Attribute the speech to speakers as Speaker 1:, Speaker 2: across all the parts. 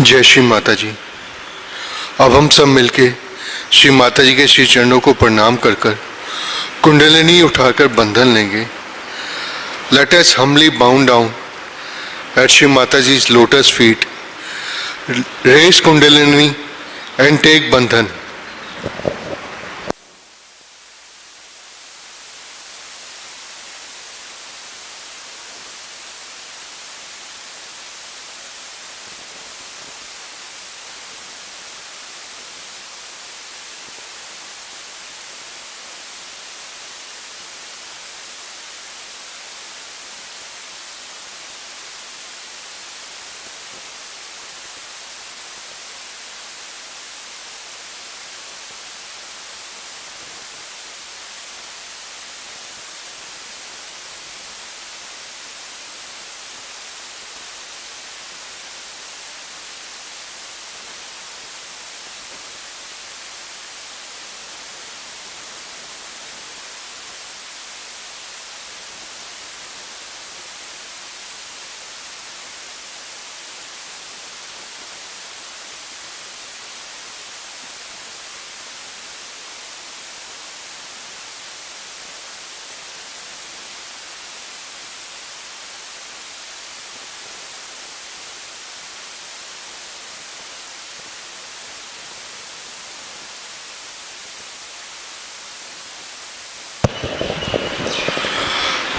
Speaker 1: जय श्री माता जी। अब हम सब मिलके श्री माता जी के श्री चरणों को प्रणाम कर कर कुंडलिनी उठाकर बंधन लेंगे। Let us humbly bow down at Shri Mataji's lotus feet, raise Kundalini and take bandhan.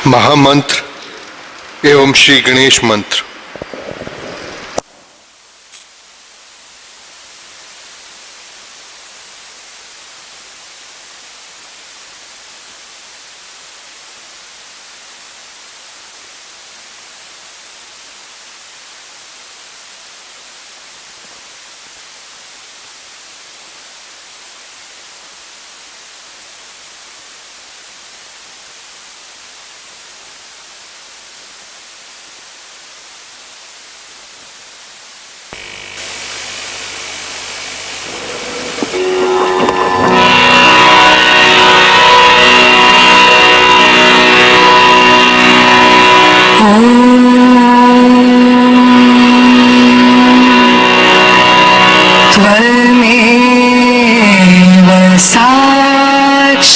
Speaker 1: महामंत्र एवं श्री गणेश मंत्र।
Speaker 2: साक्षात्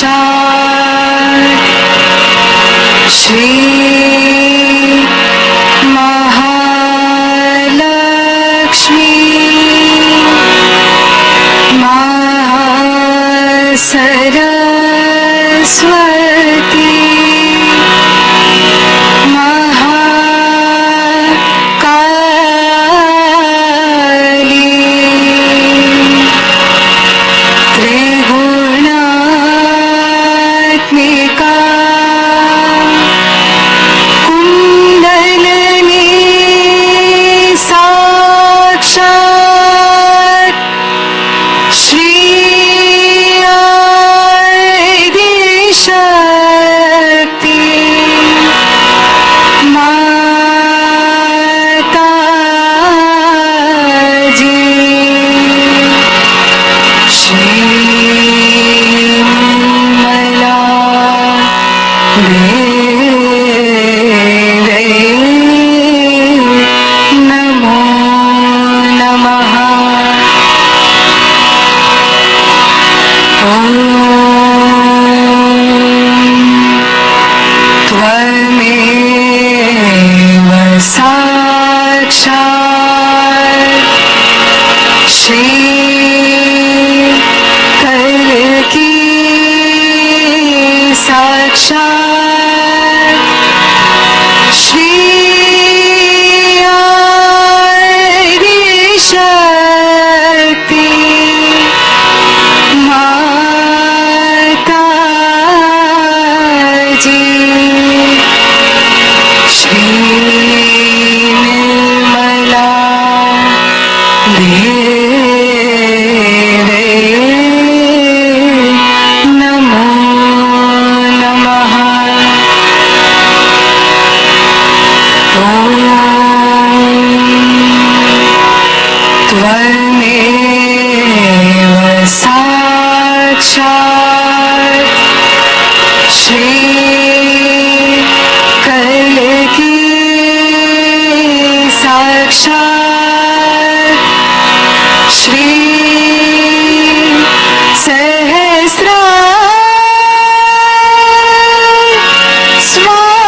Speaker 2: Shri Sahasra Swami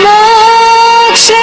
Speaker 2: Moksha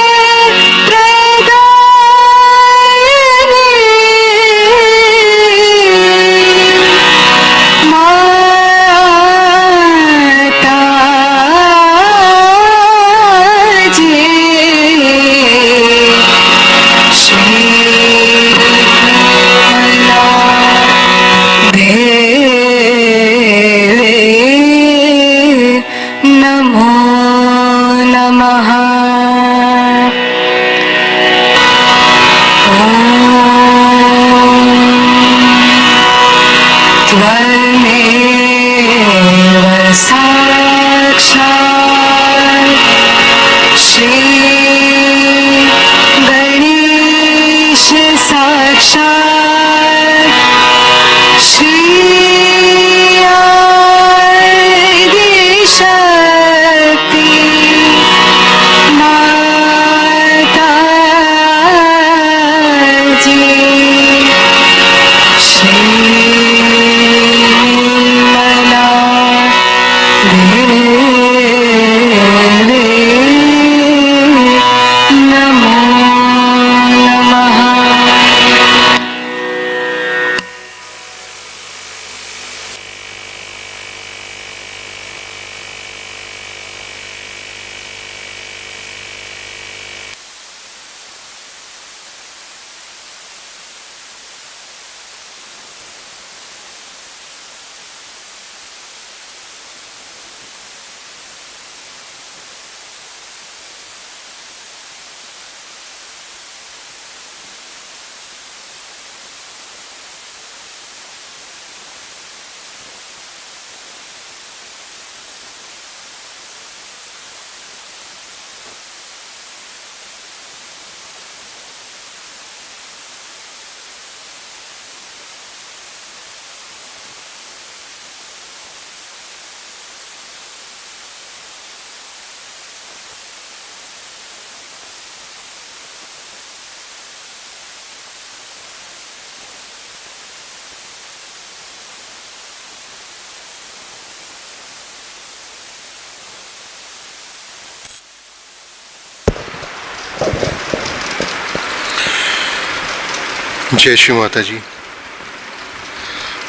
Speaker 1: जय श्री माता जी।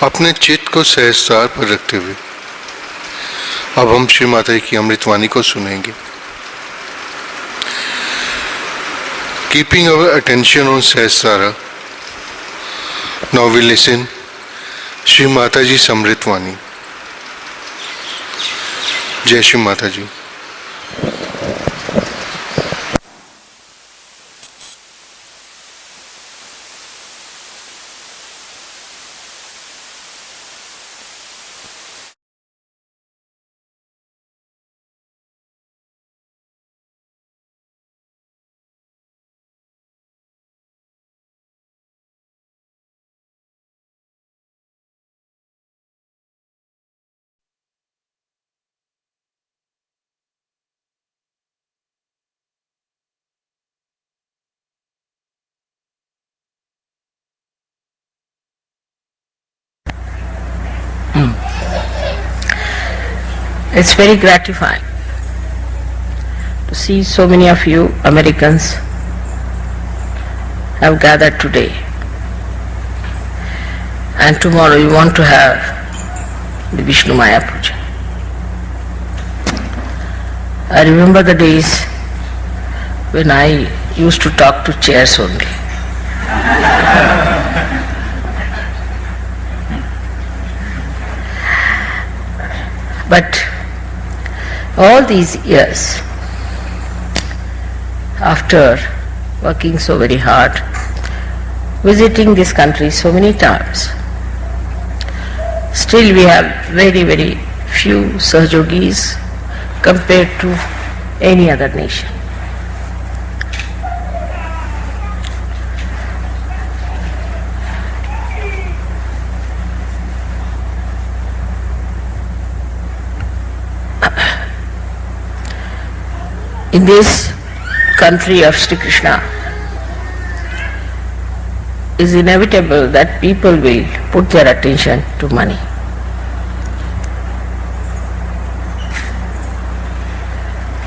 Speaker 1: अपने चित्त को सहस्त्रार पर रखते हुए अब हम श्री माता जी की अमृतवाणी को सुनेंगे। Keeping our attention on Sahasrara, now we listen Shri Mata ji अमृतवाणी। जय श्री माता जी।
Speaker 3: It's very gratifying to see so many of you Americans have gathered today, and tomorrow you want to have the Vishnumaya Puja. I remember the days when I used to talk to chairs only. But all these years, after working so very hard, visiting this country so many times, still we have very, very few Sahajogis compared to any other nation. In this country of Shri Krishna, is inevitable that people will put their attention to money.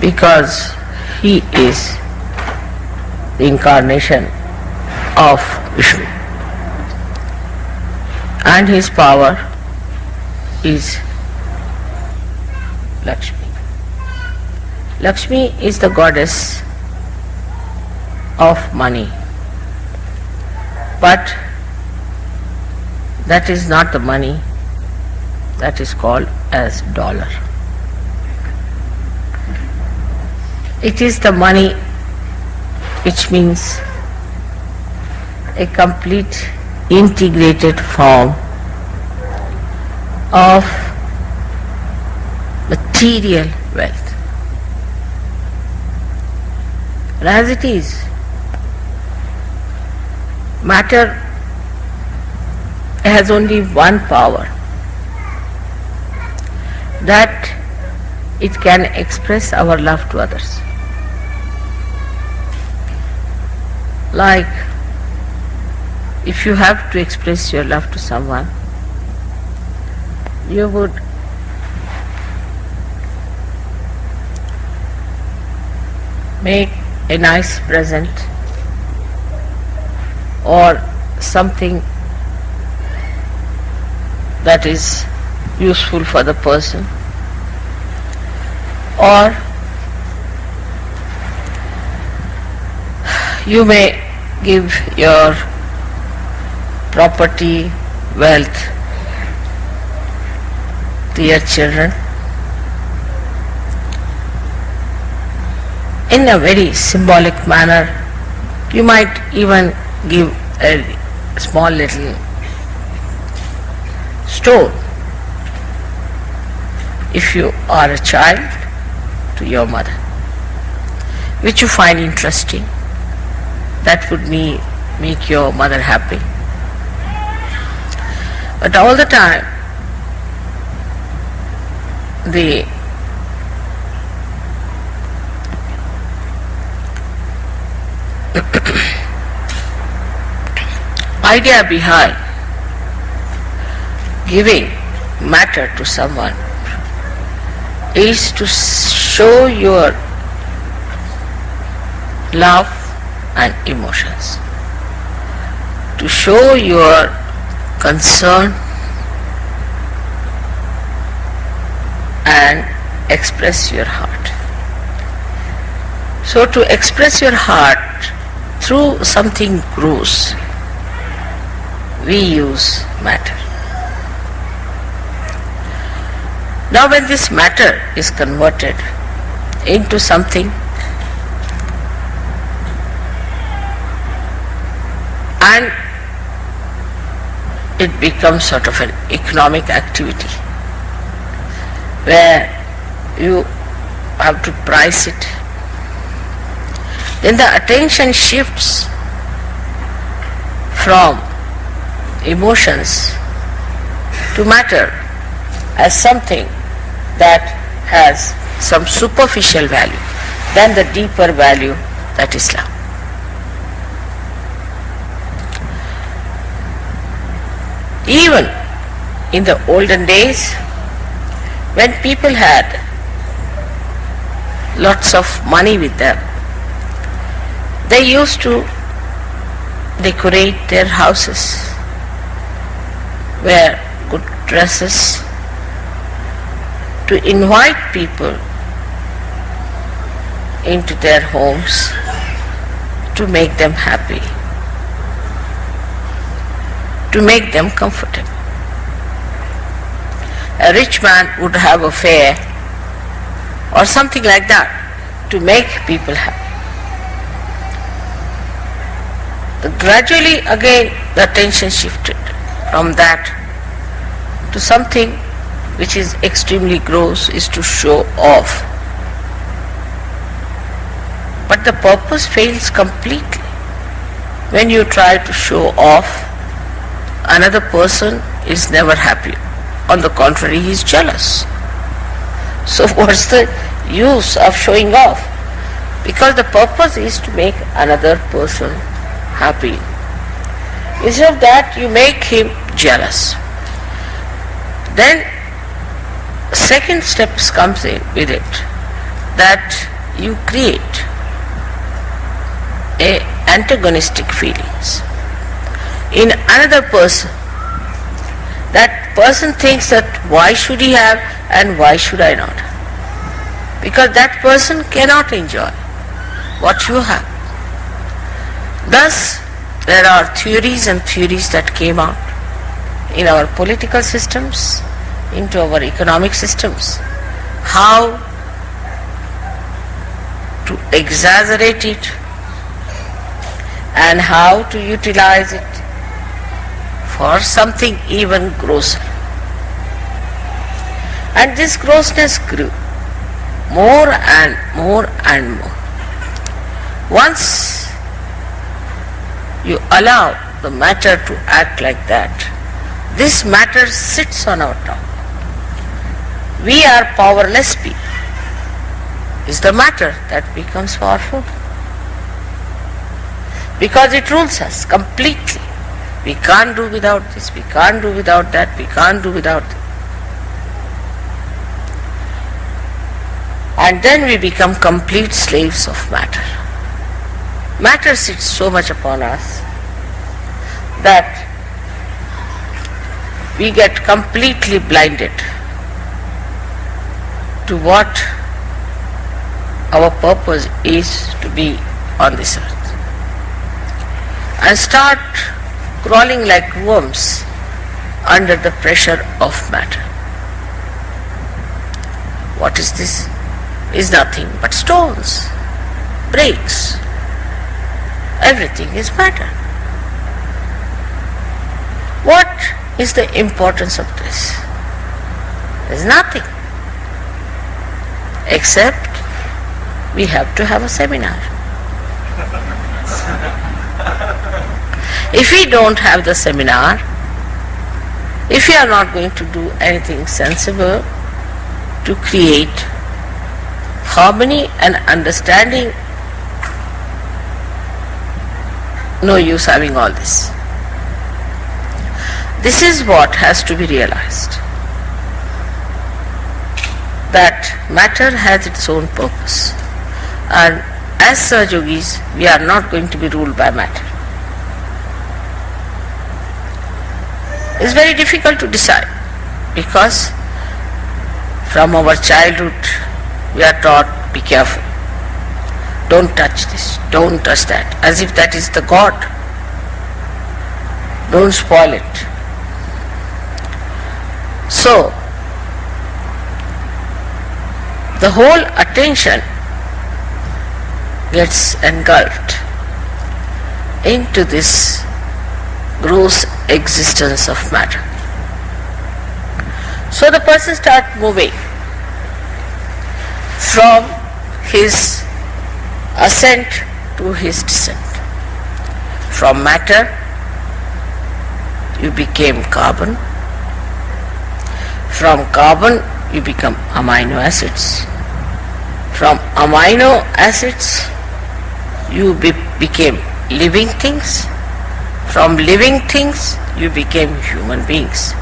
Speaker 3: Because he is the incarnation of Vishnu. And his power is Lakshmi. Lakshmi is the goddess of money. But that is not the money that is called as dollar. It is the money which means a complete integrated form of material wealth. And as it is, matter has only one power, that it can express our love to others. Like, if you have to express your love to someone, you would make a nice present or something that is useful for the person, or you may give your property, wealth to your children in a very symbolic manner. You might even give a small little stone, if you are a child, to your mother, which you find interesting. That would make your mother happy. But all the time, the idea behind giving matter to someone is to show your love and emotions, to show your concern and express your heart. So to express your heart through something gross, we use matter. Now when this matter is converted into something and it becomes sort of an economic activity where you have to price it, then the attention shifts from emotions to matter as something that has some superficial value than the deeper value that is love. Even in the olden days, when people had lots of money with them, they used to decorate their houses, wear good dresses, to invite people into their homes, to make them happy, to make them comfortable. A rich man would have a fair or something like that to make people happy. Gradually again the attention shifted from that to something which is extremely gross, is to show off. But the purpose fails completely. When you try to show off, another person is never happy. On the contrary, he is jealous. So what's the use of showing off? Because the purpose is to make another person happy. Instead of that, you make him jealous. Then second step comes in with it, that you create antagonistic feelings in another person. That person thinks that why should he have and why should I not? Because that person cannot enjoy what you have. Thus, there are theories and theories that came out in our political systems, into our economic systems, how to exaggerate it and how to utilize it for something even grosser. And this grossness grew more and more and more. Once you allow the matter to act like that, this matter sits on our top. We are powerless people. It's the matter that becomes powerful, because it rules us completely. We can't do without this, we can't do without that, we can't do without that. And then we become complete slaves of matter. Matter sits so much upon us that we get completely blinded to what our purpose is to be on this earth, and start crawling like worms under the pressure of matter. What is this? Is nothing but stones, bricks. Everything is matter. What is the importance of this? There is nothing, except we have to have a seminar. If we don't have the seminar, if we are not going to do anything sensible to create harmony and understanding, no use having all this. This is what has to be realized, that matter has its own purpose, and as Sahaj Yogis, we are not going to be ruled by matter. It's very difficult to decide, because from our childhood we are taught, be careful, don't touch this, don't touch that, as if that is the God. Don't spoil it. So, the whole attention gets engulfed into this gross existence of matter. So the person starts moving from his ascent to his descent. From matter, you became carbon. From carbon, you become amino acids. From amino acids, you became living things. From living things, you became human beings.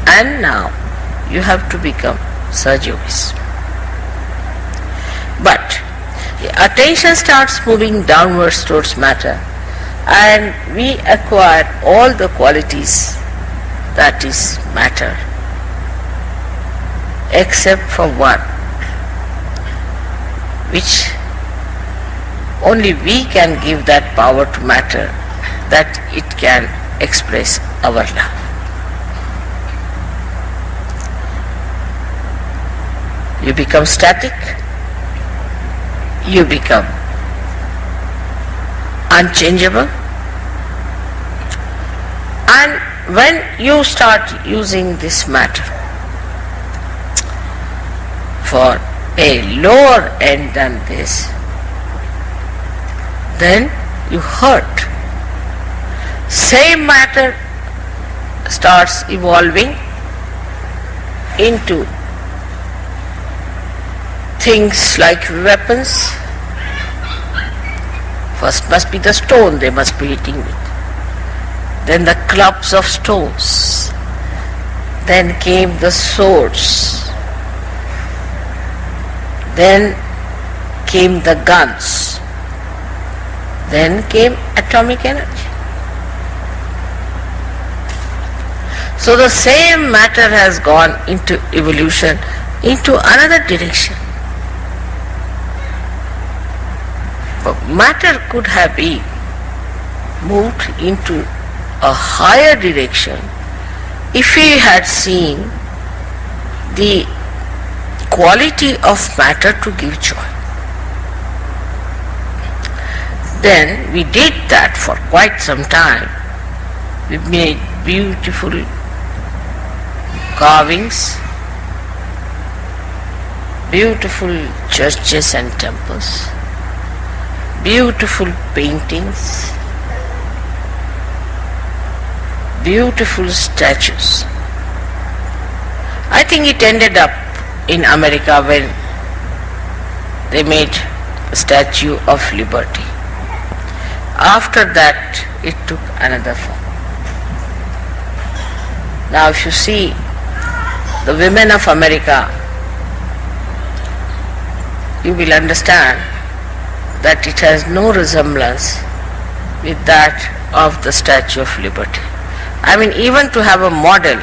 Speaker 3: And now, you have to become Sahaj Yogis. But the attention starts moving downwards towards matter, and we acquire all the qualities that is matter, except for one, which only we can give that power to matter, that it can express our love. You become static, you become unchangeable, and when you start using this matter for a lower end than this, then you hurt. Same matter starts evolving into things like weapons. First must be the stone they must be hitting with. then the clubs of stones, then came the swords, then came the guns, then came atomic energy. So the same matter has gone into evolution into another direction. But matter could have been moved into a higher direction if we had seen the quality of matter to give joy. Then we did that for quite some time. We made beautiful carvings, beautiful churches and temples, beautiful paintings, beautiful statues. I think it ended up in America when they made a Statue of Liberty. After that, it took another form. Now if you see the women of America, you will understand that it has no resemblance with that of the Statue of Liberty. I mean, even to have a model,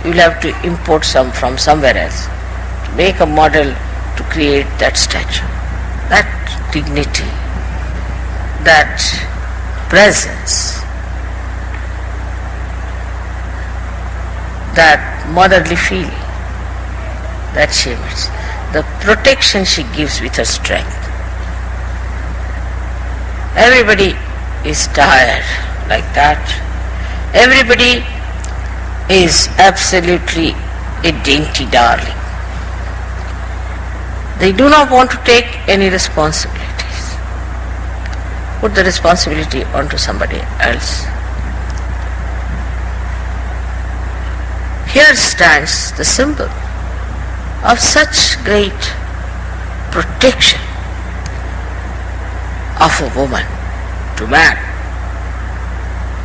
Speaker 3: you will have to import some from somewhere else to make a model to create that statue. That dignity, that presence, that motherly feeling that she emits, the protection she gives with her strength. Everybody is tired like that. Everybody is absolutely a dainty darling. They do not want to take any responsibilities. Put the responsibility onto somebody else. Here stands the symbol of such great protection of a woman to man.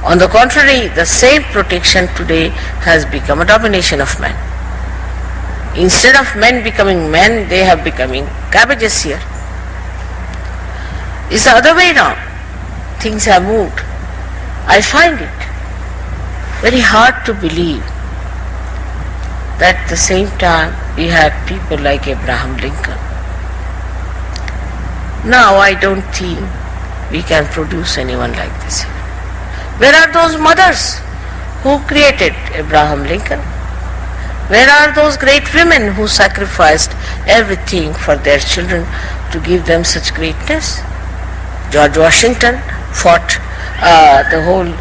Speaker 3: On the contrary, the same protection today has become a domination of men. Instead of men becoming men, they have becoming cabbages here. It's the other way around. Things have moved. I find it very hard to believe that at the same time we had people like Abraham Lincoln. Now I don't think we can produce anyone like this. Where are those mothers who created Abraham Lincoln? Where are those great women who sacrificed everything for their children to give them such greatness? George Washington fought the whole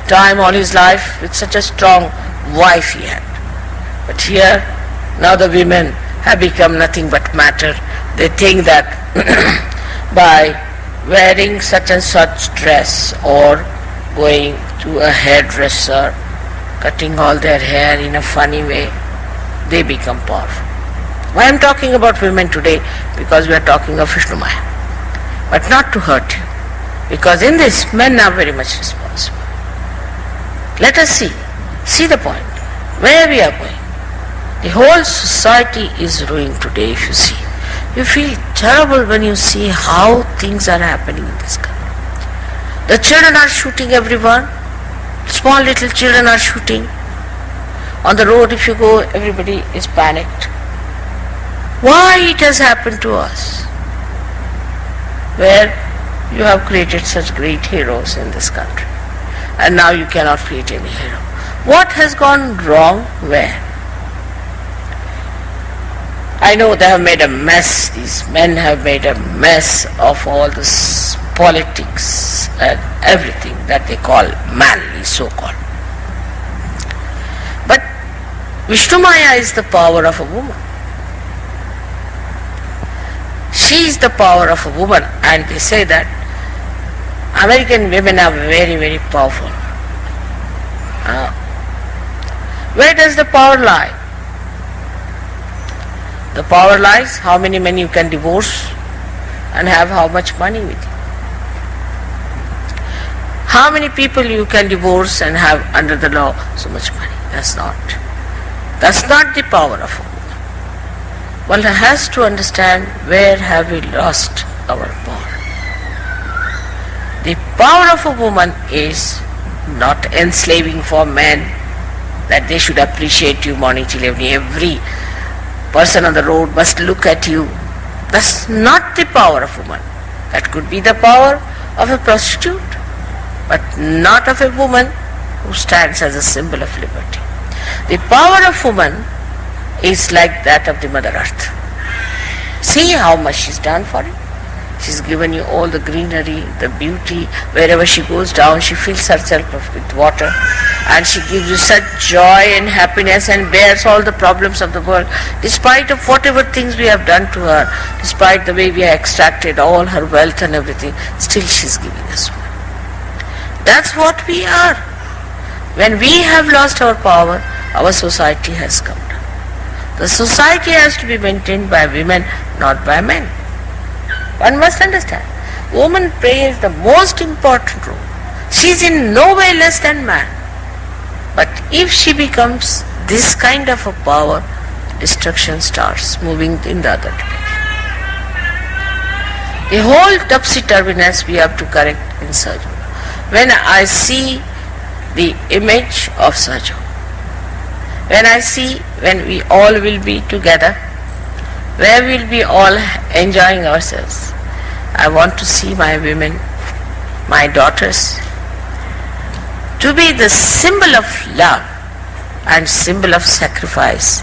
Speaker 3: time all his life with such a strong wife he had. But here, now the women have become nothing but matter. They think that by wearing such and such dress or going to a hairdresser, cutting all their hair in a funny way, they become powerful. Why I am talking about women today? Because we are talking of Vishnumaya. But not to hurt you. Because in this, men are very much responsible. Let us see the point, where we are going. The whole society is ruined today, if you see. You feel terrible when you see how things are happening in this country. The children are shooting everyone. Small little children are shooting. On the road if you go, everybody is panicked. Why it has happened to us? Where you have created such great heroes in this country. And now you cannot create any hero. What has gone wrong where? I know they have made a mess, these men have made a mess of all this politics and everything that they call manly, so-called. But Vishnumaya is the power of a woman. She is the power of a woman, and they say that American women are very, very powerful. Where does the power lie? The power lies how many men you can divorce and have how much money with you. How many people you can divorce and have under the law so much money? That's not the power of a woman. One has to understand where have we lost our power. The power of a woman is not enslaving for men, that they should appreciate you morning till evening. Every person on the road must look at you. That's not the power of a woman. That could be the power of a prostitute, but not of a woman who stands as a symbol of liberty. The power of woman is like that of the Mother Earth. See how much she's done for you. She's given you all the greenery, the beauty. Wherever she goes down, she fills herself with water, and she gives you such joy and happiness and bears all the problems of the world. Despite of whatever things we have done to her, despite the way we have extracted all her wealth and everything, still she's giving us one. That's what we are. When we have lost our power, our society has come down. The society has to be maintained by women, not by men. One must understand, woman plays the most important role. She is in no way less than man. But if she becomes this kind of a power, destruction starts moving in the other direction. The whole topsy-turviness we have to correct in Sajo. When I see the image of Sajo, when we all will be together, where we'll be all enjoying ourselves, I want to see my women, my daughters, to be the symbol of love and symbol of sacrifice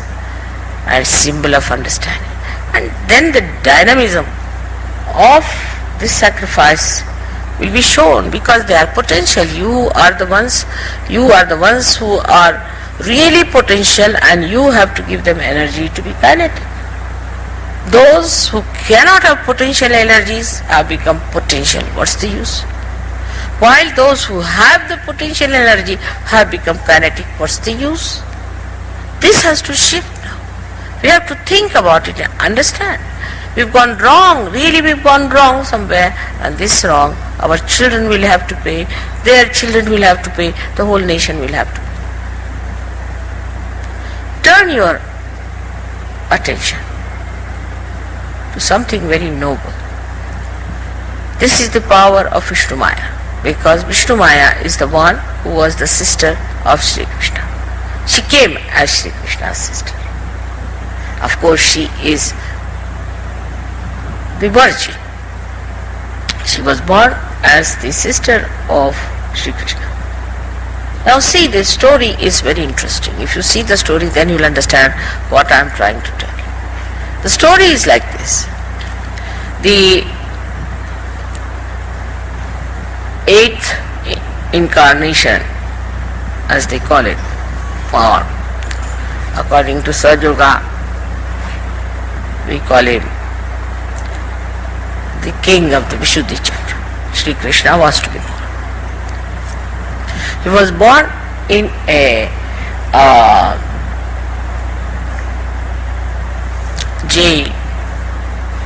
Speaker 3: and symbol of understanding. And then the dynamism of this sacrifice will be shown, because they are potential. You are the ones who are really potential, and you have to give them energy to be kinetic. Those who cannot have potential energies have become potential. What's the use? While those who have the potential energy have become kinetic, what's the use? This has to shift now. We have to think about it and understand. We've gone wrong, really we've gone wrong somewhere, and this wrong, our children will have to pay, their children will have to pay, the whole nation will have to pay. Turn your attention to something very noble. This is the power of Vishnumaya, because Vishnumaya is the one who was the sister of Shri Krishna. She came as Shri Krishna's sister. Of course, she is the Virgin. She was born as the sister of Shri Krishna. Now see, this story is very interesting. If you see the story, then you will understand what I am trying to tell you. The story is like this. The 8th incarnation, as they call it, or according to Sir Yoga, we call him the king of the Vishuddhi Chakra. Shri Krishna was to be born. He was born in a jail.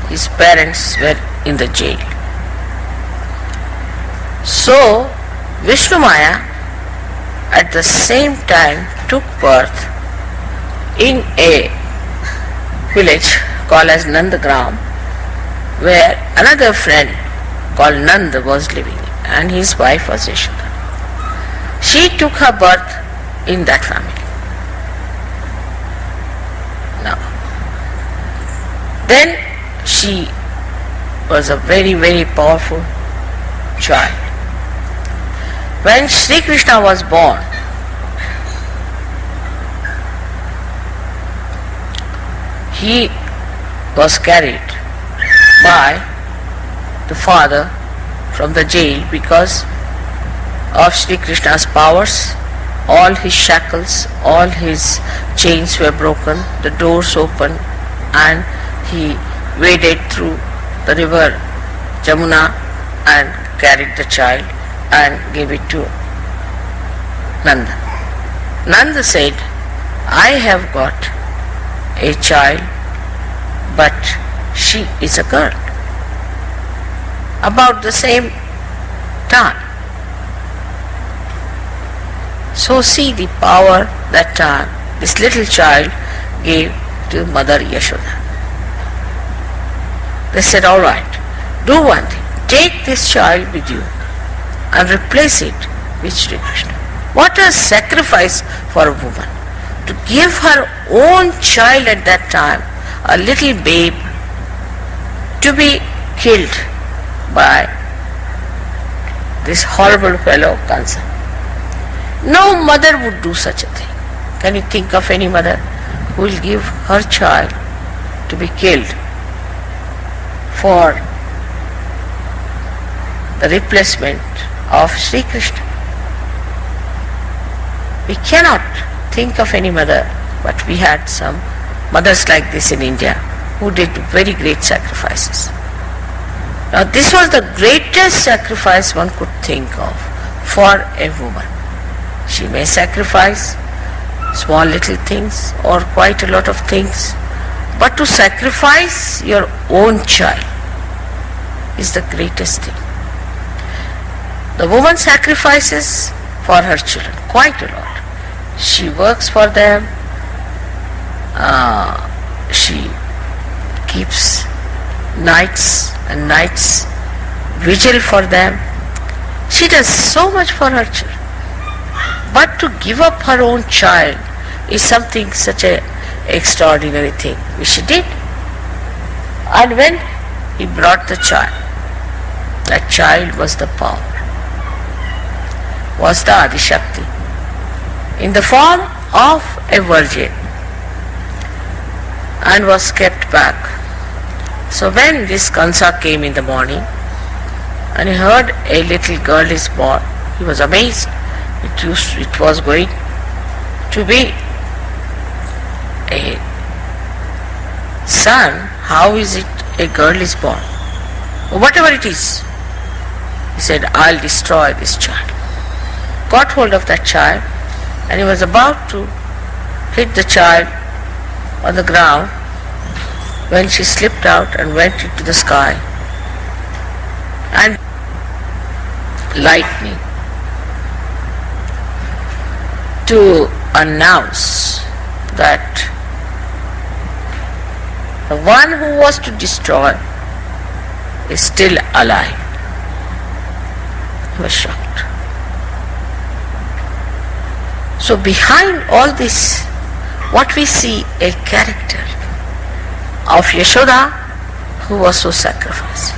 Speaker 3: His parents were in the jail. So Vishnumaya at the same time took birth in a village called as Nandagram, where another friend called Nanda was living, and his wife was Yashoda. She took her birth in that family. Now, then she was a very, very powerful child. When Shri Krishna was born, he was carried by the father from the jail because of Shri Krishna's powers. All his shackles, all his chains were broken, the doors opened, and he waded through the river Jamuna and carried the child and gave it to Nanda. Nanda said, I have got a child, but she is a girl. About the same time, So see the power that this little child gave to Mother Yashoda. They said, all right, do one thing. Take this child with you and replace it with Shri Krishna. What a sacrifice for a woman to give her own child at that time, a little babe, to be killed by this horrible fellow Kansa. No mother would do such a thing. Can you think of any mother who will give her child to be killed for the replacement of Shri Krishna? We cannot think of any mother, but we had some mothers like this in India who did very great sacrifices. Now this was the greatest sacrifice one could think of for a woman. She may sacrifice small little things or quite a lot of things, but to sacrifice your own child is the greatest thing. The woman sacrifices for her children quite a lot. She works for them, she keeps nights and nights vigil for them. She does so much for her children. But to give up her own child is something such an extraordinary thing which she did. And when he brought the child, that child was the power, was the Adi Shakti, in the form of a virgin, and was kept back. So when this Kansa came in the morning and he heard a little girl is born, he was amazed. It was going to be a son. How is it a girl is born? Whatever it is, he said, I'll destroy this child. Got hold of that child, and he was about to hit the child on the ground when she slipped out and went into the sky, and lightning to announce that the one who was to destroy is still alive. He was shocked. So behind all this, what we see, a character of Yashoda who was so sacrificing,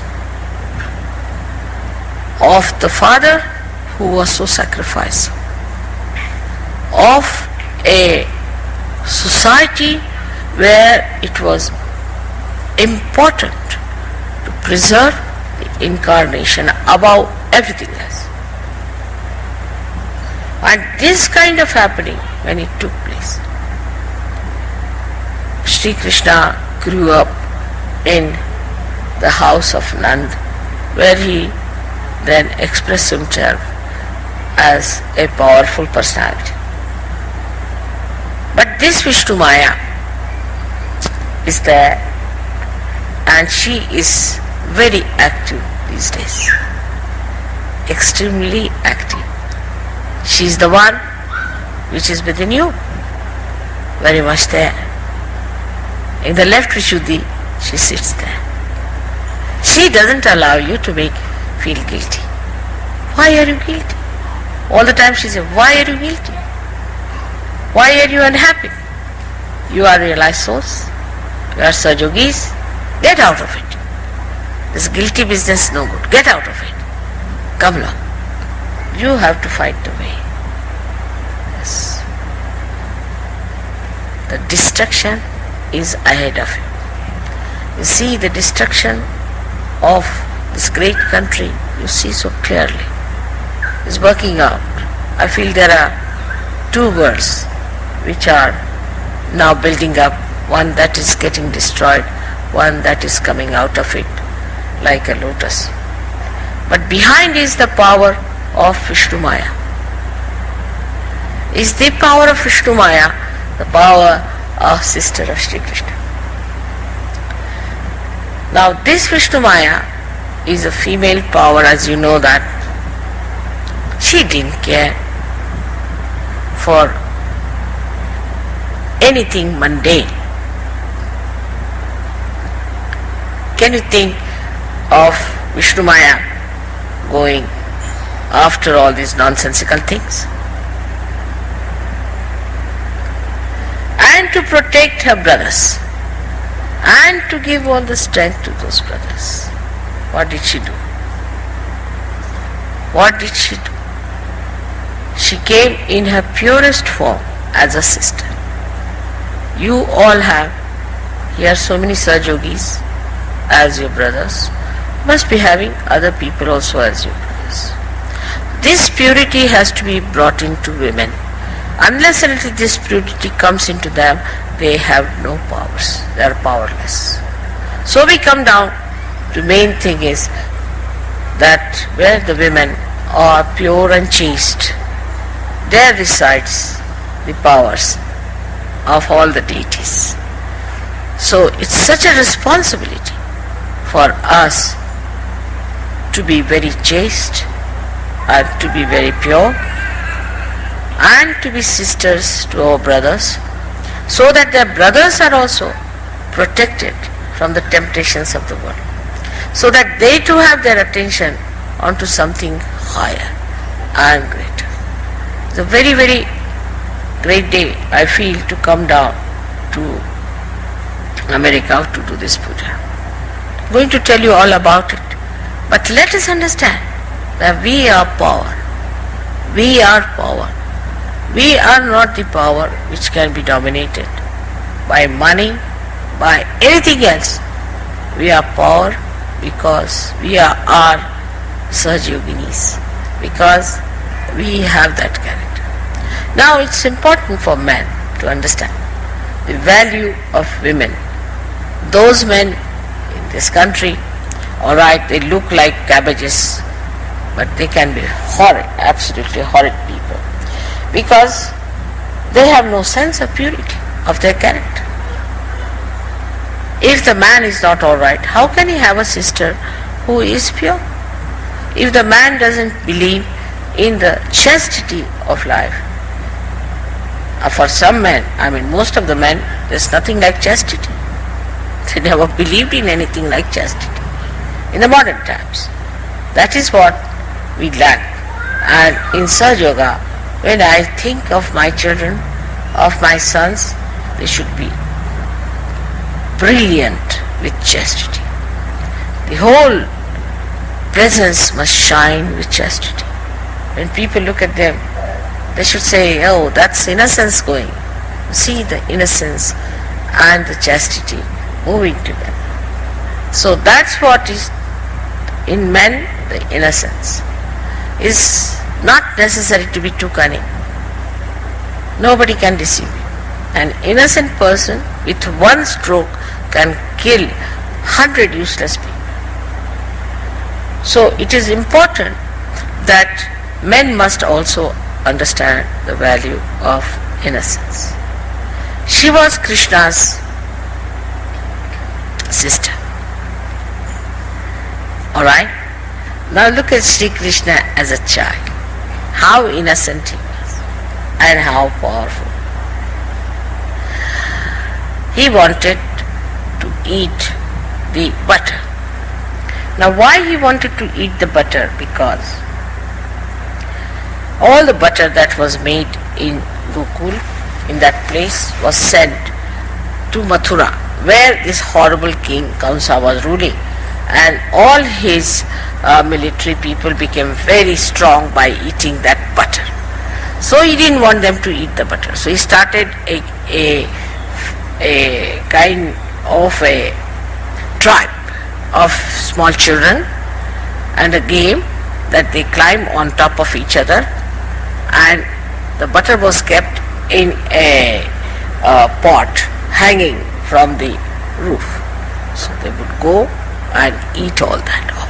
Speaker 3: of the father who was so sacrificing, of a society where it was important to preserve the incarnation above everything else. And this kind of happening, when it took place, Shri Krishna grew up in the house of Nand, where he then expressed himself as a powerful personality. But this Vishnumaya is there, and she is very active these days, extremely active. She is the one which is within you, very much there. In the left Vishuddhi, she sits there. She doesn't allow you to feel guilty. Why are you guilty? All the time she says, why are you guilty? Why are you unhappy? You are realized souls. You are Sajogis. Get out of it. This guilty business is no good. Get out of it. Come along. You have to fight the way. Yes. The destruction is ahead of you. You see the destruction of this great country, you see so clearly. It's working out. I feel there are two worlds which are now building up, one that is getting destroyed, one that is coming out of it like a lotus. But behind is the power of Vishnumaya. Is the power of Vishnumaya the power of sister of Shri Krishna? Now this Vishnumaya is a female power, as you know that. She didn't care for anything mundane. Can you think of Vishnumaya going after all these nonsensical things? And to protect her brothers, and to give all the strength to those brothers. What did she do? What did she do? She came in her purest form as a sister. You all have here so many Sahajogis as your brothers, must be having other people also as your brothers. This purity has to be brought into women. Unless and until this purity comes into them, they have no powers. They are powerless. So we come down to main thing is that where the women are pure and chaste, there resides the powers of all the deities. So it's such a responsibility for us to be very chaste and to be very pure and to be sisters to our brothers, so that their brothers are also protected from the temptations of the world, so that they too have their attention onto something higher and greater. It's a very, very great day, I feel, to come down to America to do this puja. I'm going to tell you all about it, but let us understand that we are power. We are power. We are not the power which can be dominated by money, by anything else. We are power because we are Sahajoginis, because we have that character. Now it's important for men to understand the value of women. Those men in this country, alright, they look like cabbages, but they can be horrid, absolutely horrid people, because they have no sense of purity of their character. If the man is not alright, how can he have a sister who is pure? If the man doesn't believe in the chastity of life, for some men, I mean most of the men, there's nothing like chastity. They never believed in anything like chastity in the modern times. That is what we lack. And in Sahaja Yoga, when I think of my children, of my sons, they should be brilliant with chastity. The whole presence must shine with chastity. When people look at them, they should say, oh, that's innocence going. See the innocence and the chastity moving to them. So that's what is in men, the innocence. Is not necessary to be too cunning. Nobody can deceive you. An innocent person with one stroke can kill 100 useless people. So it is important that men must also understand the value of innocence. She was Krishna's sister. Alright? Now look at Sri Krishna as a child. How innocent he was and how powerful. He wanted to eat the butter. Now why he wanted to eat the butter? Because all the butter that was made in Gokul, in that place, was sent to Mathura, where this horrible king Kamsa was ruling, and all his military people became very strong by eating that butter. So he didn't want them to eat the butter. So he started a kind of a tribe of small children and a game that they climb on top of each other, and the butter was kept in a pot hanging from the roof. So they would go and eat all that off.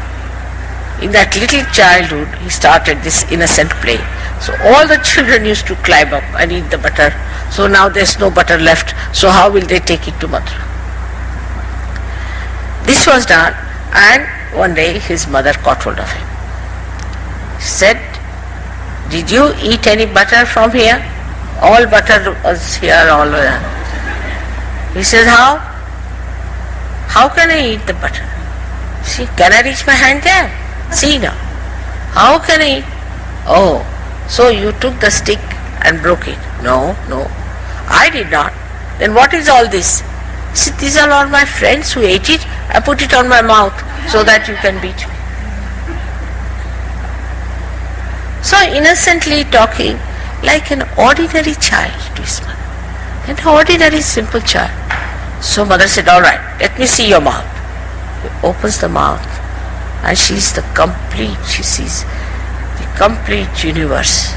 Speaker 3: In that little childhood, he started this innocent play. So all the children used to climb up and eat the butter. So now there's no butter left. So how will they take it to Mathura? This was done, and one day his mother caught hold of him. She said, "Did you eat any butter from here?" All butter was here, all. He says, how? How can I eat the butter? See, can I reach my hand there? See now. How can I eat? Oh, so you took the stick and broke it. No, no. I did not. Then what is all this? See, these are all my friends who ate it. I put it on my mouth so that you can beat me. So innocently talking like an ordinary child to his mother. An ordinary simple child. So mother said, all right, let me see your mouth. He opens the mouth and she sees the complete universe.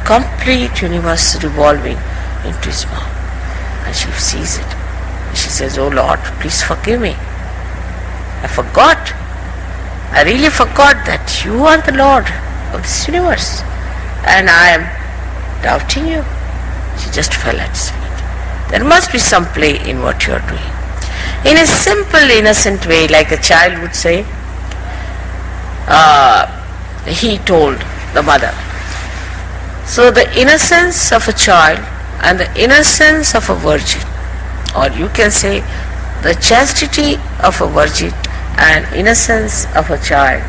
Speaker 3: Complete universe revolving into his mouth. And she sees it. And she says, oh Lord, please forgive me. I forgot. I really forgot that you are the Lord of this universe. And I am doubting you. She just fell at his feet. There must be some play in what you are doing. In a simple, innocent way, like a child would say, he told the mother. So the innocence of a child and the innocence of a virgin, or you can say the chastity of a virgin and innocence of a child,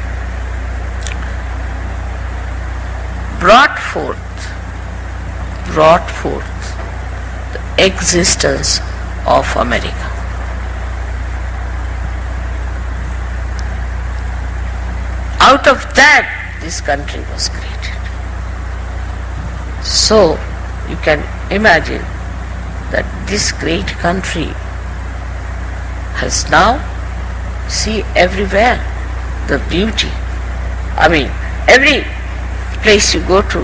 Speaker 3: brought forth the existence of America. Out of that, this country was created. So, you can imagine that this great country has now, see everywhere, the beauty. I mean, every place you go to,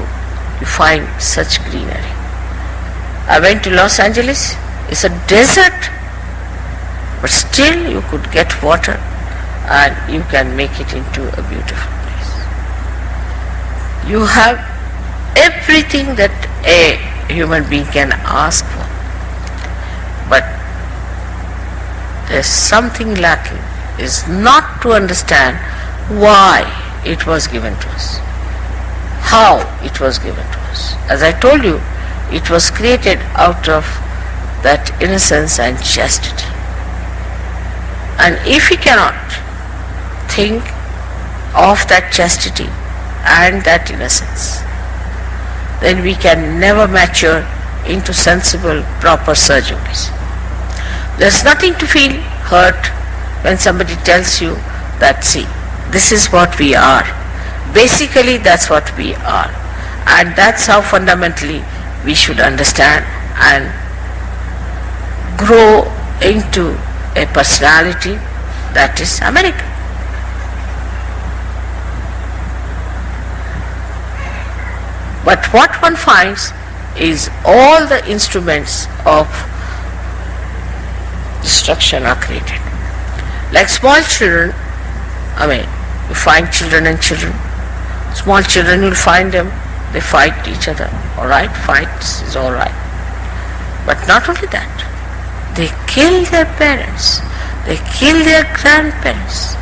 Speaker 3: you find such greenery. I went to Los Angeles, it's a desert, but still you could get water and you can make it into a beautiful place. You have everything that a human being can ask for, but there's something lacking, is not to understand why it was given to us, how it was given to us. As I told you, it was created out of that innocence and chastity. And if we cannot think of that chastity and that innocence, then we can never mature into sensible, proper surgeons. There's nothing to feel hurt when somebody tells you that, see, this is what we are. Basically, that's what we are. And that's how fundamentally we should understand and grow into a personality that is American. But what one finds is all the instruments of destruction are created. Like small children, I mean, you find children and children. Small children, you'll find them, they fight each other. Alright, fights is alright. But not only that, they kill their parents, they kill their grandparents.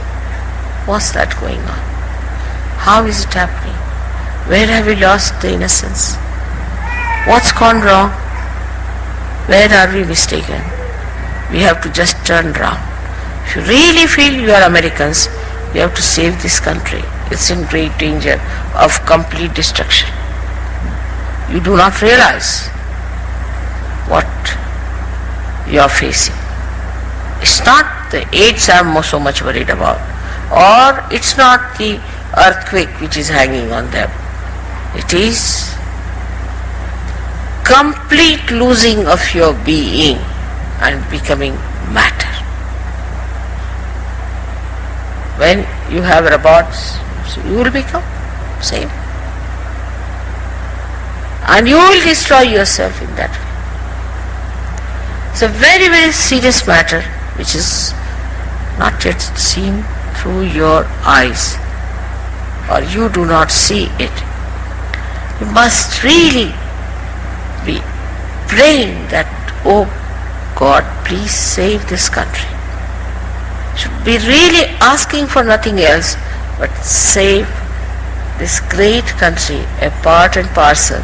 Speaker 3: What's that going on? How is it happening? Where have we lost the innocence? What's gone wrong? Where are we mistaken? We have to just turn round. If you really feel you are Americans, you have to save this country. It's in great danger of complete destruction. You do not realize what you are facing. It's not the AIDS I'm so much worried about, or it's not the earthquake which is hanging on them. It is complete losing of your being and becoming matter. When you have robots, so you will become same. And you will destroy yourself in that way. It's a very, very serious matter which is not yet seen through your eyes, or you do not see it. You must really be praying that, oh God, please save this country. Should be really asking for nothing else but save this great country, a part and parcel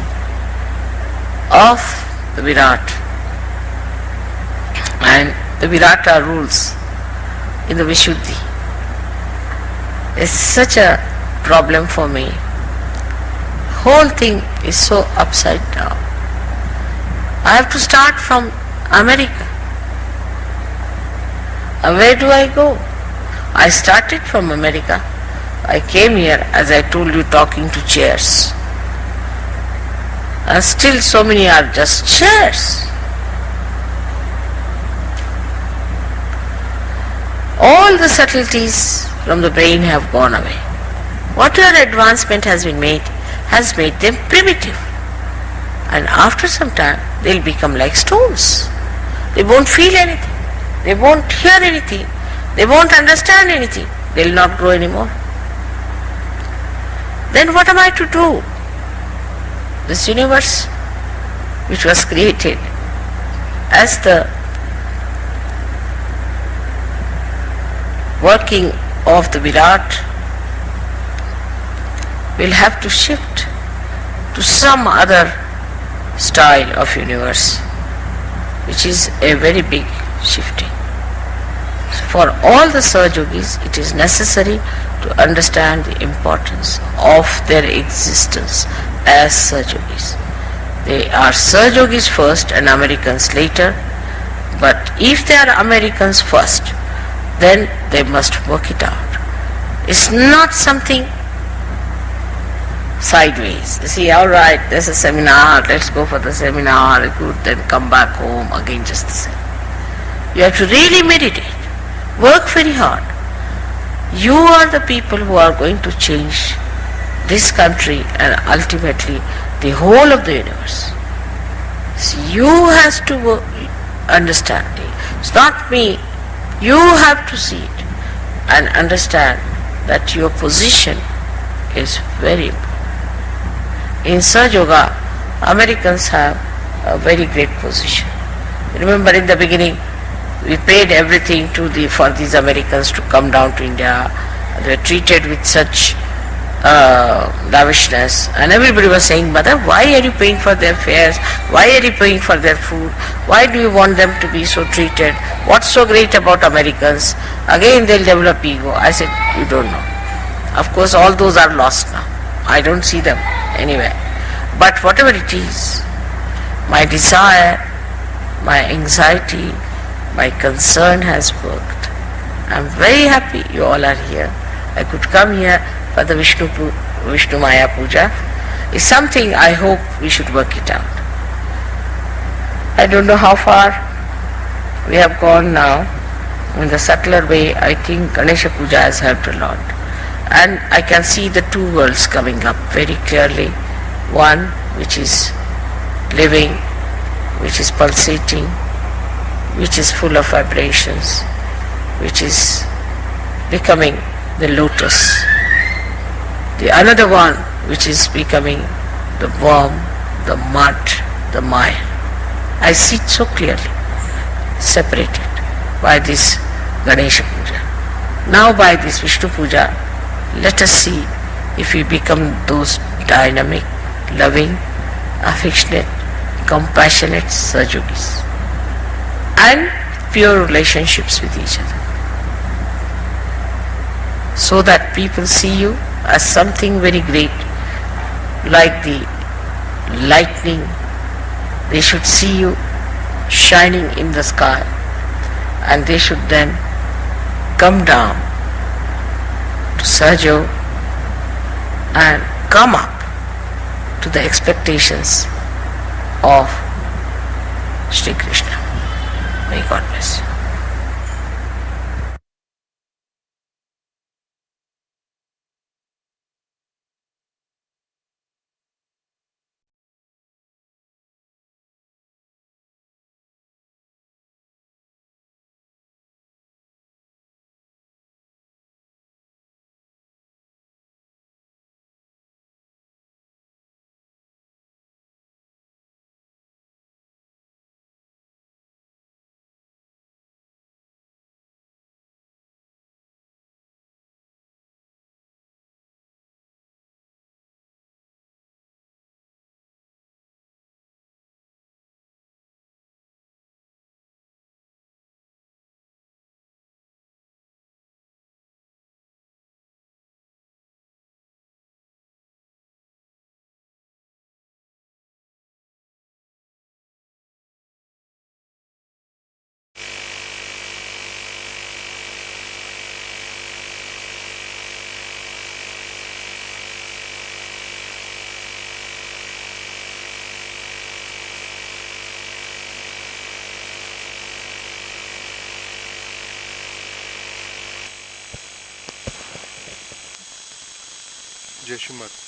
Speaker 3: of the Virat. And the Virata rules in the Vishuddhi. It's such a problem for me. Whole thing is so upside down. I have to start from America. And where do I go? I started from America. I came here, as I told you, talking to chairs. And still so many are just chairs. All the subtleties from the brain have gone away. Whatever advancement has been made has made them primitive. And after some time, they'll become like stones. They won't feel anything. They won't hear anything. They won't understand anything. They'll not grow anymore. Then what am I to do? This universe, which was created as the working of the Virat, will have to shift to some other style of universe, which is a very big shifting. For all the Sahajogis, it is necessary to understand the importance of their existence as Sahajogis. They are Sahajogis first and Americans later, but if they are Americans first, then they must work it out. It's not something sideways. You see, all right, there's a seminar, let's go for the seminar, good, then come back home, again just the same. You have to really meditate, work very hard. You are the people who are going to change this country and ultimately the whole of the universe. So you have to understand it. It's not me. You have to see it and understand that your position is very important. In Sahaja Yoga, Americans have a very great position. Remember in the beginning, we paid everything for these Americans to come down to India. They were treated with such lavishness, and everybody was saying, Mother, why are you paying for their fares? Why are you paying for their food? Why do you want them to be so treated? What's so great about Americans? Again they'll develop ego. I said, you don't know. Of course all those are lost now. I don't see them anywhere. But whatever it is, my desire, my anxiety, my concern has worked. I'm very happy you all are here. I could come here for the Vishnumaya Puja. It's something I hope we should work it out. I don't know how far we have gone now. In the subtler way, I think Ganesha Puja has helped a lot. And I can see the two worlds coming up very clearly. One which is living, which is pulsating, which is full of vibrations, which is becoming the lotus. The another one which is becoming the worm, the mud, the mire. I see it so clearly, separated by this Ganesha Puja. Now by this Vishnu Puja, let us see if we become those dynamic, loving, affectionate, compassionate Sahajogis and pure relationships with each other, so that people see you as something very great, like the lightning. They should see you shining in the sky, and they should then come down to Sahaja and come up to the expectations of Shri Krishna. May God bless you.
Speaker 1: जय श्री माता।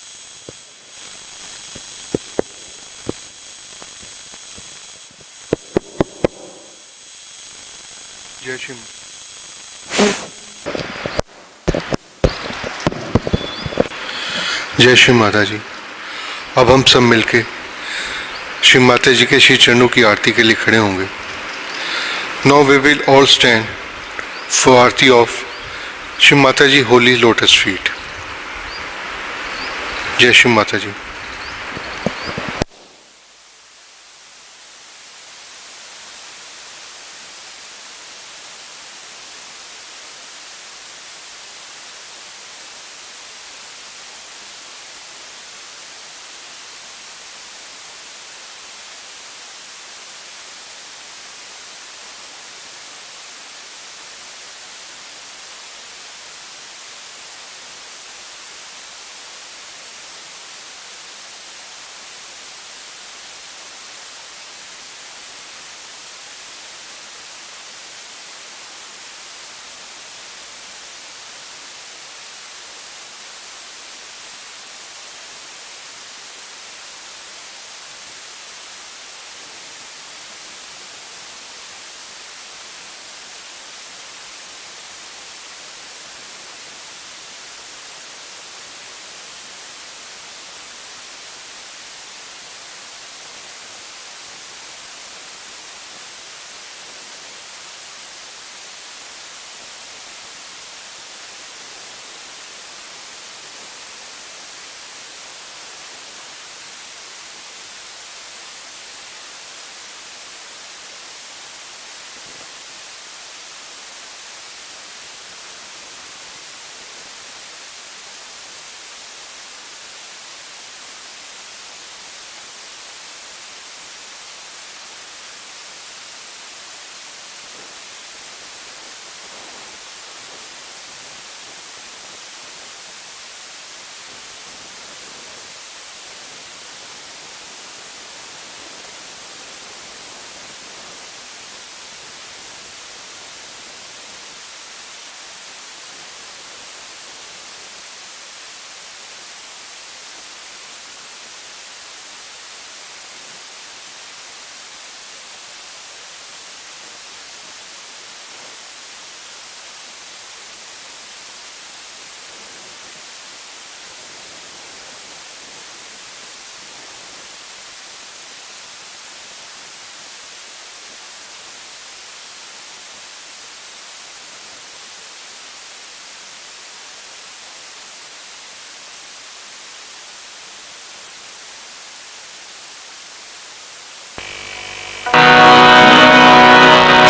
Speaker 1: जय श्री जय श्री माता जी। अब हम सब मिलके श्री माता जी के श्री चरणों की आरती के लिए खड़े होंगे। Now we will all stand for aarti of Shri Mata ji Holi lotus feet. जय श्री माता जी।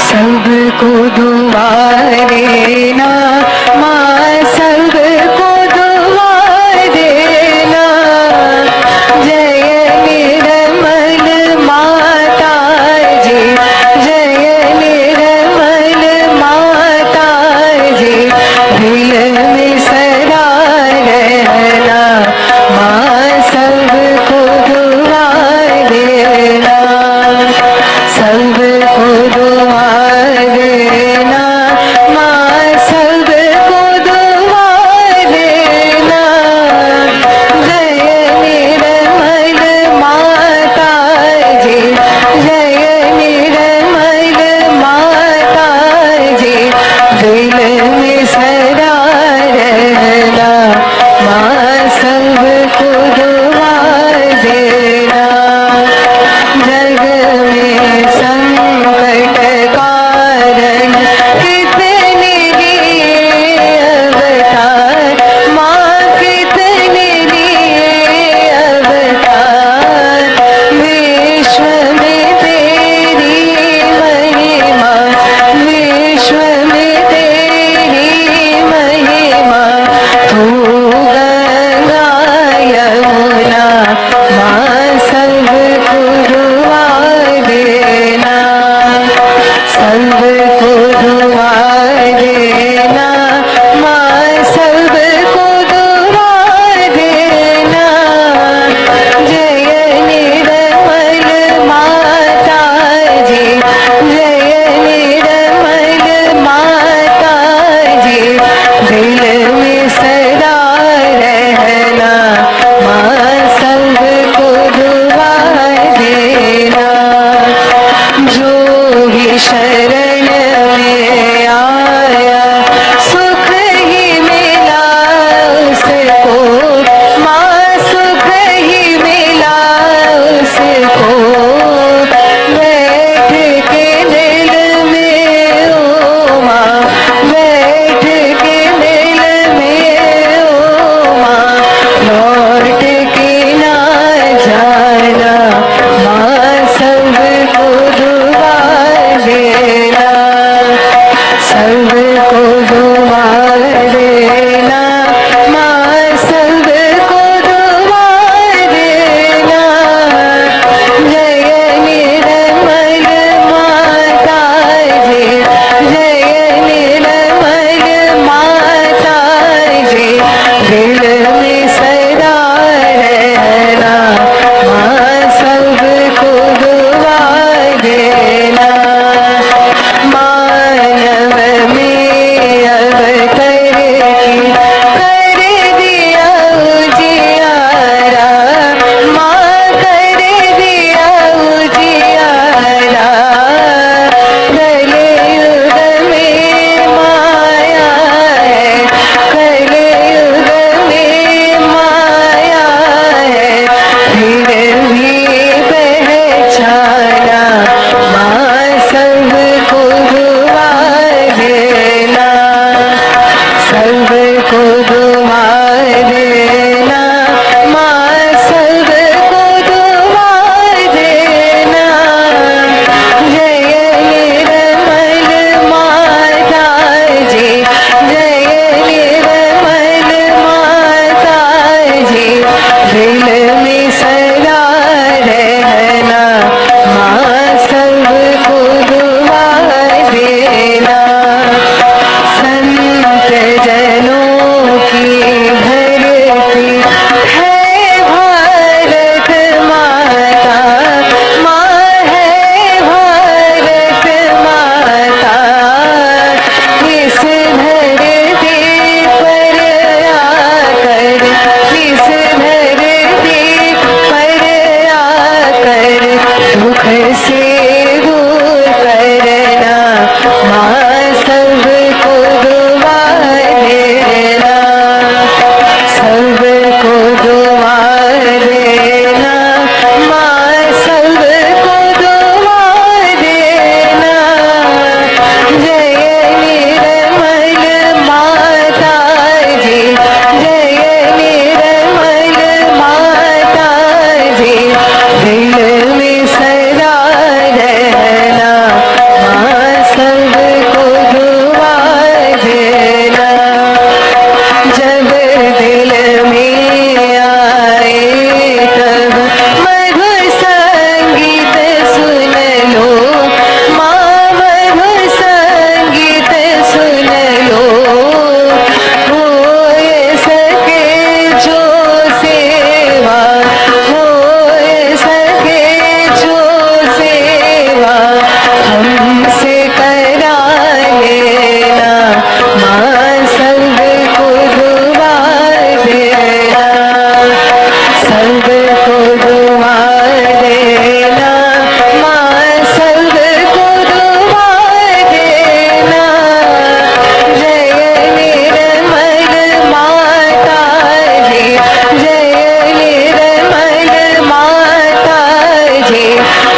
Speaker 2: सबको दुआ देना माँ, सबको दुआ देना। जय निर्मल माता जी, जय निर्मल माता जी। दिल में सदा रहना माँ, सबको दुआ देना, सबको दुआ देना माँ,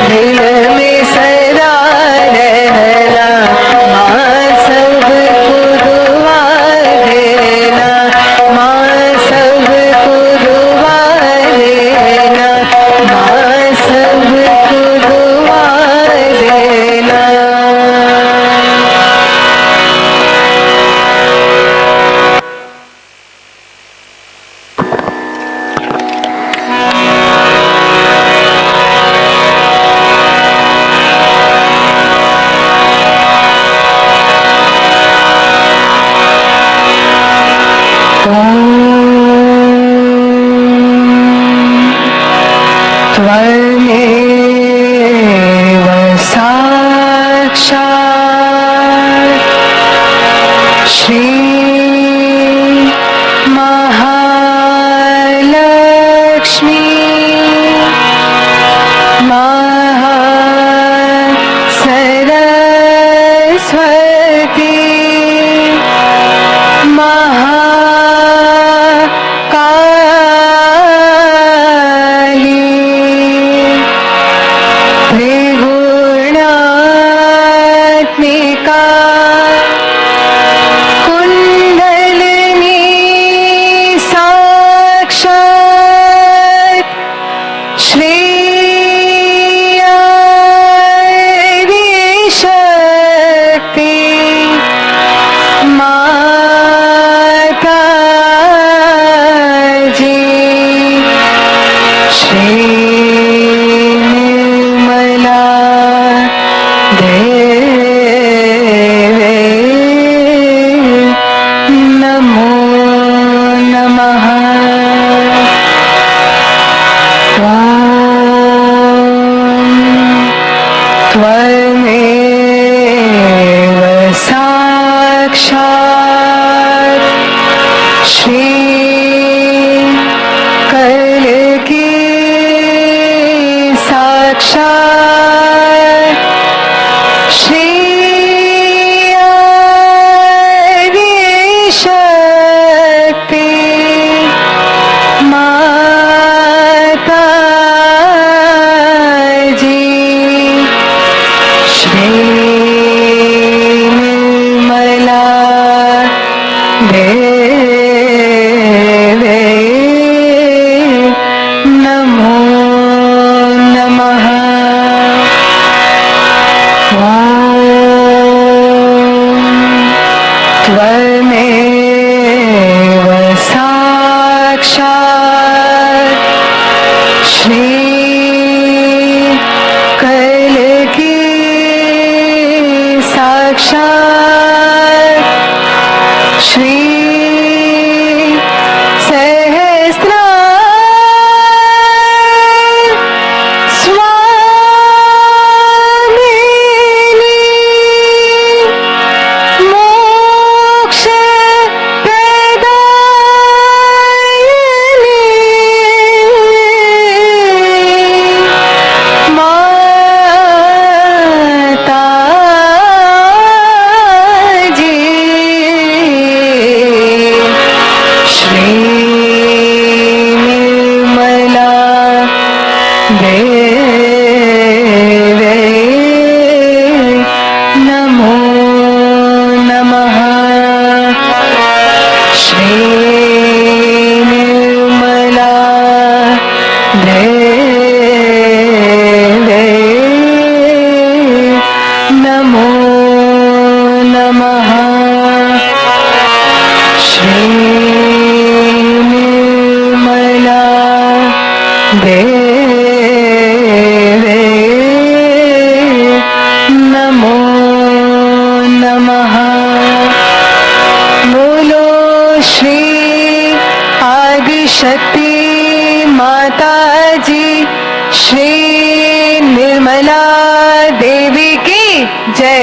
Speaker 2: दिल में सदा रहना, माँ सबको दुआ देना, माँ सबको दुआ देना, माँ सबको दुआ देना। त्वमेव साक्षात् श्री महालक्ष्मी महासरस्वती महाकाली त्रिगुणात्मिका कुण्डलिनी साक्षात् श्री शक्ति माता जी श्री निर्मला देवी नमो नमः। त्वमेव साक्षात् श्री कल्की साक्षात् श्री आदिशक्ति माता जी श्री निर्मला देवी नमो नमः। त्वमेव साक्षात् श्री कल्की साक्षात् श्री शक्ति माता जी श्री निर्मला देवी की जय।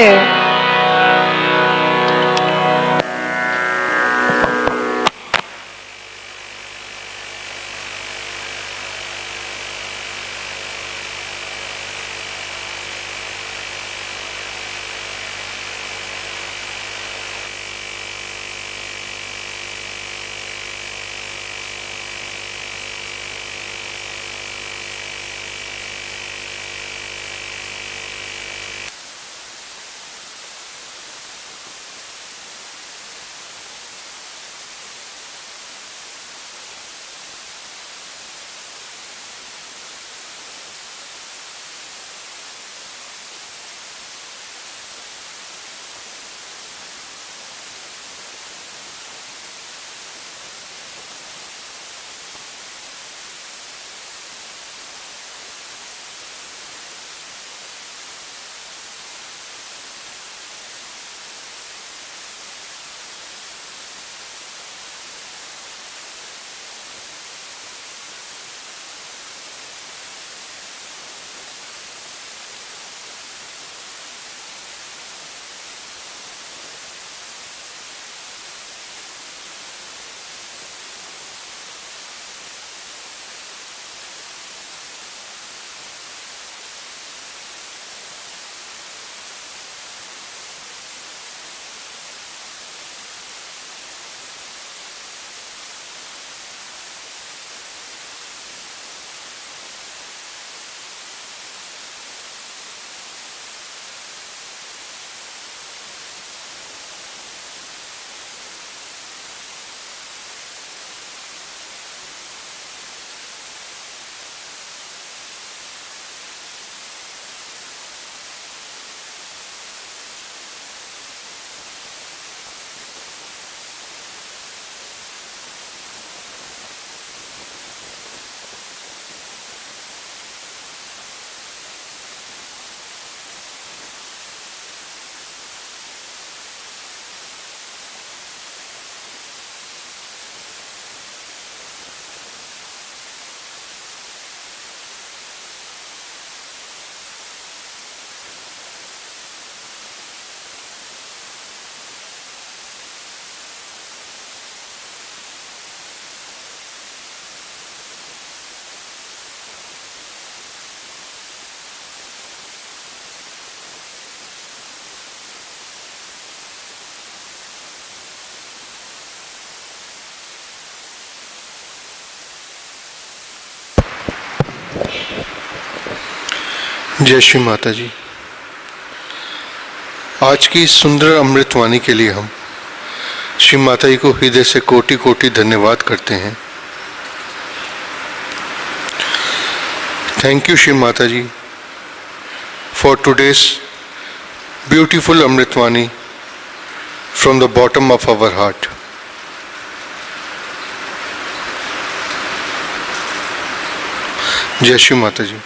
Speaker 1: जय श्री माता जी। आज की इस सुंदर अमृतवाणी के लिए हम श्री माता जी को हृदय से कोटि कोटि धन्यवाद करते हैं। Thank you Shri Mata ji for today's beautiful Amritvani from the bottom of our heart. Jai Shri Mata जी।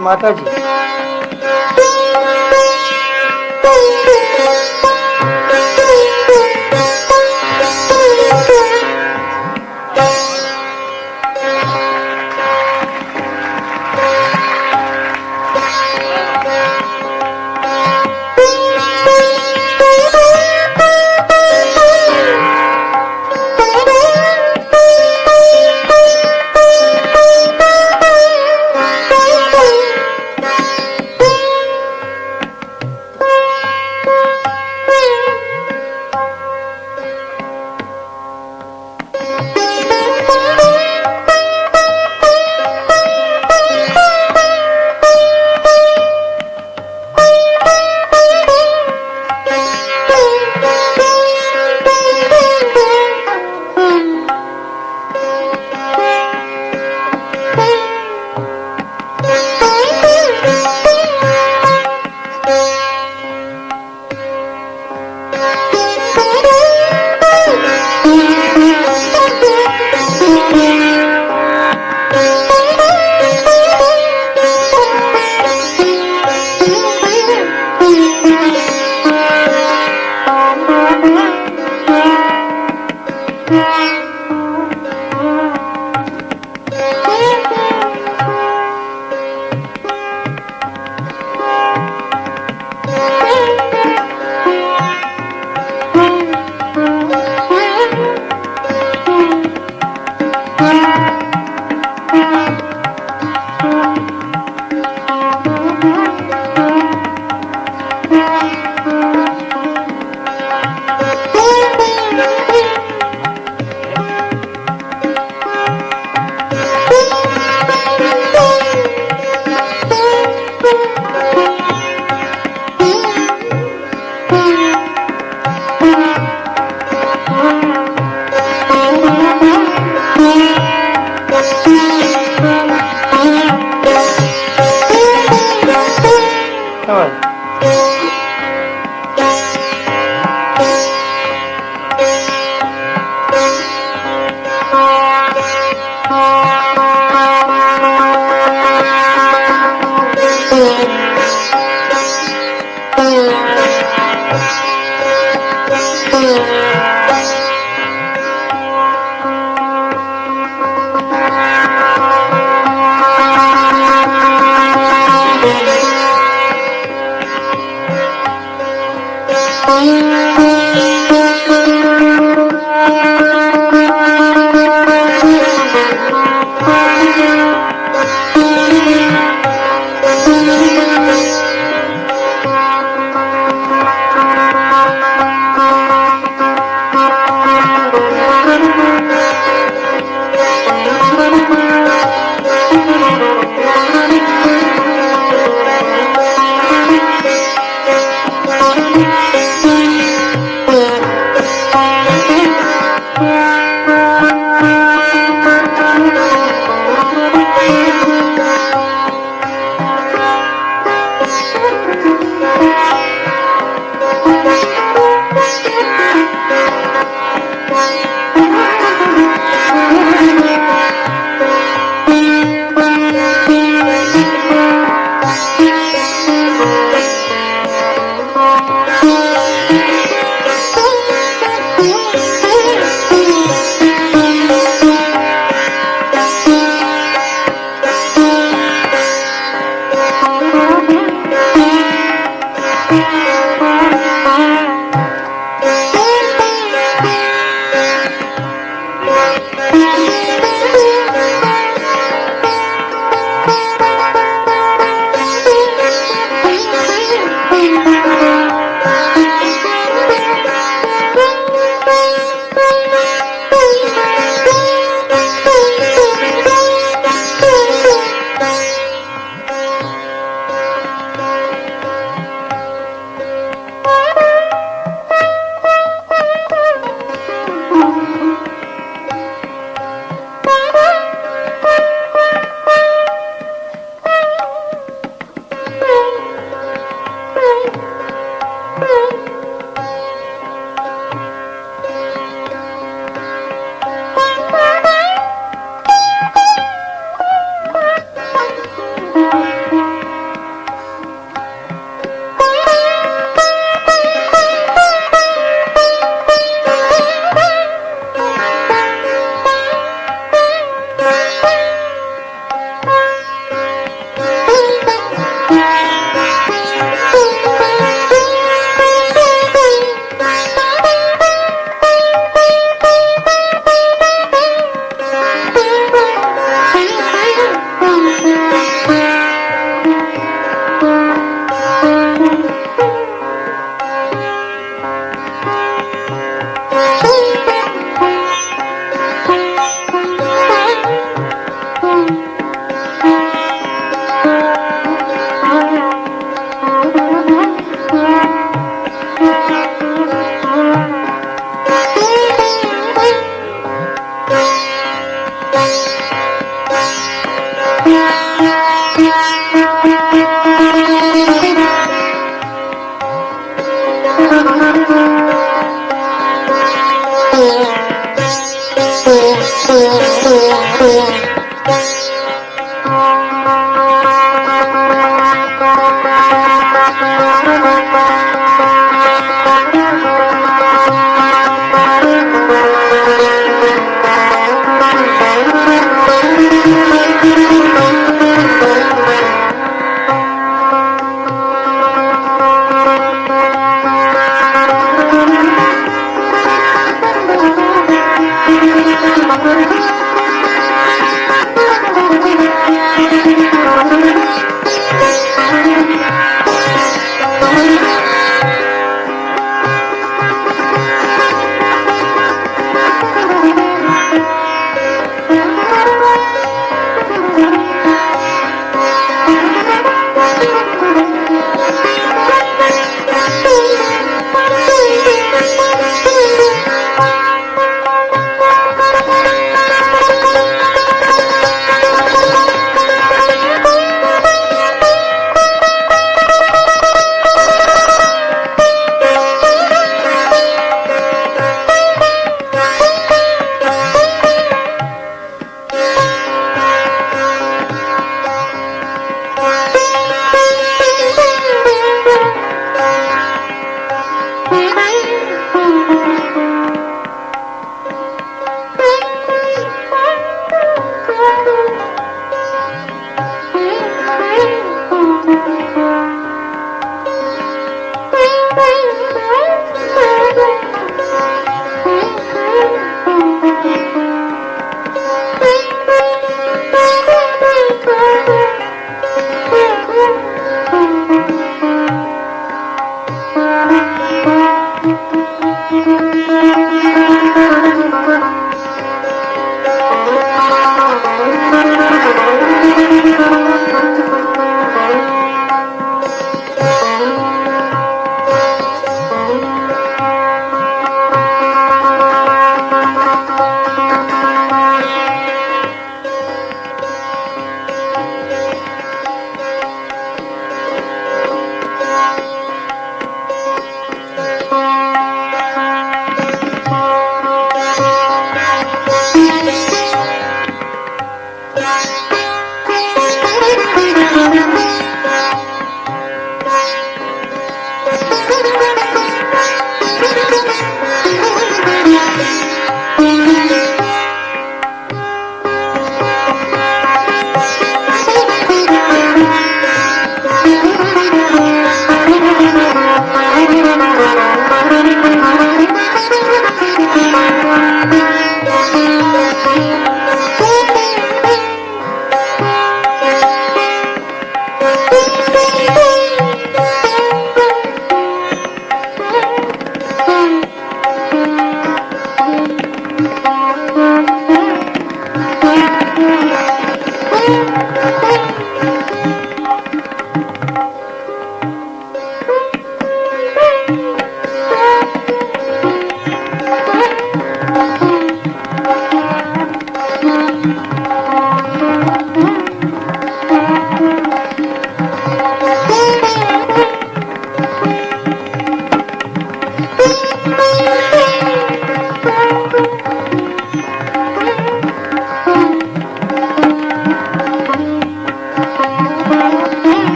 Speaker 4: माताजी